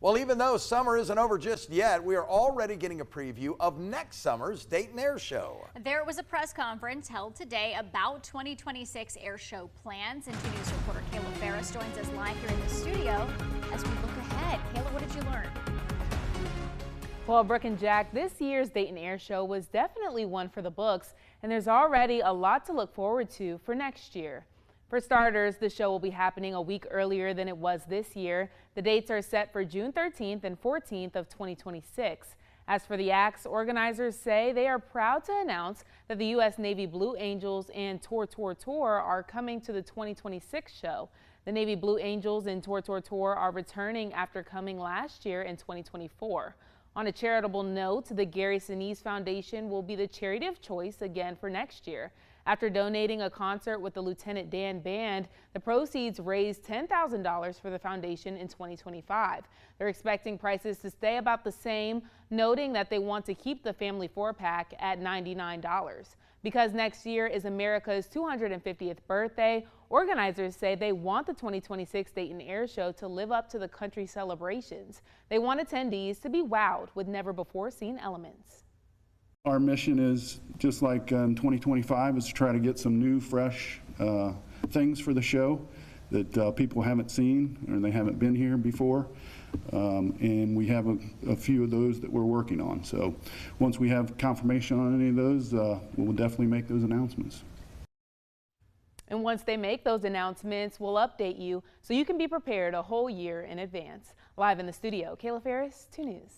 Well, even though summer isn't over just yet, we are already getting a preview of next summer's Dayton Air Show. There was a press conference held today about 2026 air show plans, and 2 News reporter Kayla Ferris joins us live here in the studio as we look ahead. Kayla, what did you learn? Well, Brooke and Jack, this year's Dayton Air Show was definitely one for the books, and there's already a lot to look forward to for next year. For starters, the show will be happening a week earlier than it was this year. The dates are set for June 13th and 14th of 2026. As for the acts, organizers say they are proud to announce that the U.S. Navy Blue Angels and Tour are coming to the 2026 show. The Navy Blue Angels and Tour are returning after coming last year in 2024. On a charitable note, the Gary Sinise Foundation will be the charity of choice again for next year. After donating a concert with the Lieutenant Dan Band, the proceeds raised $10,000 for the foundation in 2025. They're expecting prices to stay about the same, noting that they want to keep the family 4-pack at $99. Because next year is America's 250th birthday, organizers say they want the 2026 Dayton Air Show to live up to the country's celebrations. They want attendees to be wowed with never-before-seen elements. Our mission is, just like in 2025, is to try to get some new, fresh things for the show that people haven't seen or they haven't been here before. And we have a few of those that we're working on. So once we have confirmation on any of those, we'll definitely make those announcements. And once they make those announcements, we'll update you so you can be prepared a whole year in advance. Live in the studio, Kayla Ferris, 2 News.